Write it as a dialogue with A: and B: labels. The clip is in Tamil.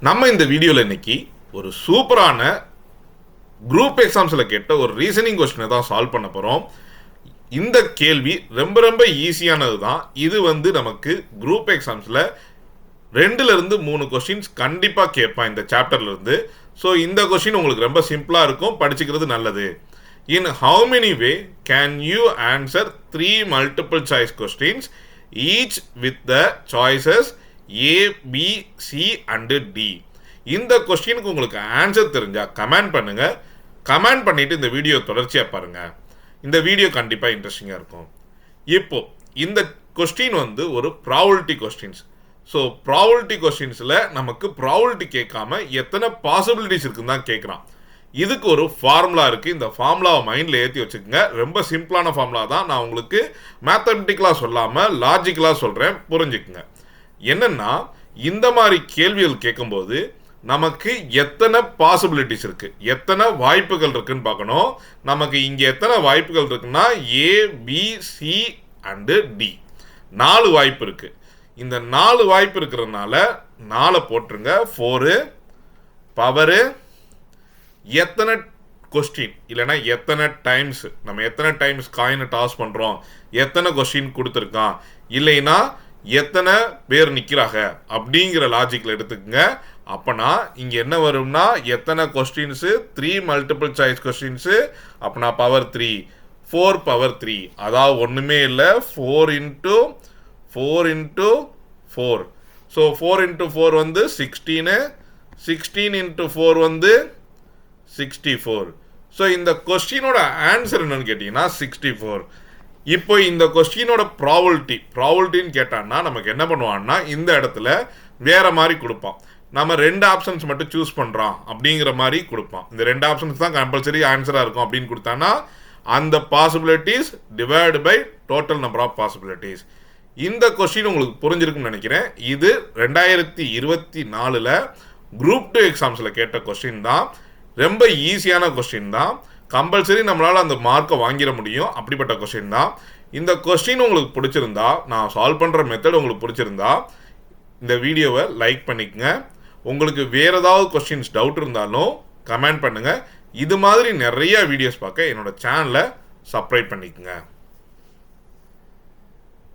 A: நம்ம இந்த வீடியோவில் இன்னைக்கு ஒரு சூப்பரான குரூப் எக்ஸாம்ஸில் கேட்ட ஒரு ரீசனிங் கொஸ்டினை தான் சால்வ் பண்ண போகிறோம். இந்த கேள்வி ரொம்ப ரொம்ப ஈஸியானது தான். இது நமக்கு குரூப் எக்ஸாம்ஸில் 2லிருந்து 3 கொஸ்டின்ஸ் கண்டிப்பாக கேட்பான் இந்த சாப்டர்லேருந்து. ஸோ இந்த கொஸ்டின் உங்களுக்கு ரொம்ப சிம்பிளாக இருக்கும், படிச்சுக்கிறது நல்லது. In how many way can you answer 3 multiple choice questions each with the choices A, B, C and D? இந்த கொஸ்டினுக்கு உங்களுக்கு ஆன்சர் தெரிஞ்சா கமெண்ட் பண்ணுங்க. கமெண்ட் பண்ணிட்டு இந்த வீடியோ தொடர்ச்சியாக பாருங்க. இந்த வீடியோ கண்டிப்பாக இன்ட்ரெஸ்டிங்காக இருக்கும். இப்போ இந்த கொஸ்டின் ஒரு ப்ராபபிலிட்டி கொஸ்டின்ஸ். ஸோ ப்ராபபிலிட்டி கொஸ்டின்ஸில் நமக்கு ப்ராபபிலிட்டி கேட்காம எத்தனை பாசிபிலிட்டிஸ் இருக்குன்னு தான் கேட்குறான். இதுக்கு ஒரு ஃபார்முலா இருக்குது. இந்த ஃபார்முலாவை மைண்டில் ஏற்றி வச்சுக்கோங்க. ரொம்ப சிம்பிளான ஃபார்முலா தான். நான் உங்களுக்கு மேத்தமெட்டிக்கலாக சொல்லாமல் லாஜிக்கலாக சொல்கிறேன், புரிஞ்சுக்குங்க. என்னென்னா, இந்த மாதிரி கேள்விகள் கேட்கும்போது நமக்கு எத்தனை பாசிபிலிட்டிஸ் இருக்குது, எத்தனை வாய்ப்புகள் இருக்குன்னு பார்க்கணும். நமக்கு இங்கே எத்தனை வாய்ப்புகள் இருக்குன்னா ஏ, பி, சி அண்டு டி 4 வாய்ப்பு இருக்குது. இந்த 4 வாய்ப்பு இருக்கிறதுனால 4 போட்டுருங்க. 4 பவரு எத்தனை கொஸ்டின் இல்லைன்னா எத்தனை டைம்ஸ், நம்ம எத்தனை டைம்ஸ் காயினை டாஸ் பண்ணுறோம், எத்தனை கொஸ்டின் கொடுத்துருக்கான், இல்லைன்னா எத்தனை பேர் நிற்கிறாங்க அப்படிங்கிற லாஜிக்கில் எடுத்துக்கங்க. அப்போனா இங்கே என்ன வரும்னா எத்தனை கொஸ்டின்ஸு 3 மல்டிபிள் சாய்ஸ் கொஸ்டின்ஸு, அப்போனா பவர் 3 4 பவர் 3, அதாவது ஒன்றுமே இல்லை 4 into 4. So 4 into 4 16, 16 into 4 64. So இந்த கொஸ்டினோட ஆன்சர் என்னன்னு கேட்டிங்கன்னா 64. இப்போ இந்த கொஸ்டினோட ப்ராபபிலிட்டின்னு கேட்டான்னா நமக்கு என்ன பண்ணுவான்னா இந்த இடத்துல வேற மாதிரி கொடுப்பான். நம்ம 2 ஆப்ஷன்ஸ் மட்டும் சூஸ் பண்ணுறோம் அப்படிங்கிற மாதிரி கொடுப்பான். இந்த 2 ஆப்ஷன்ஸ் தான் கம்பல்சரி ஆன்சராக இருக்கும் அப்படின்னு கொடுத்தான்னா அந்த possibilities divide by total number of possibilities. இந்த கொஸ்டின் உங்களுக்கு புரிஞ்சிருக்குன்னு நினைக்கிறேன். இது 2024 குரூப் 2 எக்ஸாம்ஸில் கேட்ட கொஸ்டின் தான். ரொம்ப ஈஸியான கொஸ்டின் தான். கம்பல்சரி நம்மளால் அந்த மார்க்கை வாங்கிட முடியும், அப்படிப்பட்ட கொஸ்டின் தான். இந்த கொஸ்டின் உங்களுக்கு பிடிச்சிருந்தா, நான் சால்வ் பண்ணுற மெத்தட் உங்களுக்கு பிடிச்சிருந்தா இந்த வீடியோவை லைக் பண்ணிக்கங்க. உங்களுக்கு வேறு ஏதாவது கொஸ்டின்ஸ் டவுட் இருந்தாலும் கமெண்ட் பண்ணுங்கள். இது மாதிரி நிறைய வீடியோஸ் பார்க்க என்னோட சேனலை சப்ஸ்கிரைப் பண்ணிக்கங்க.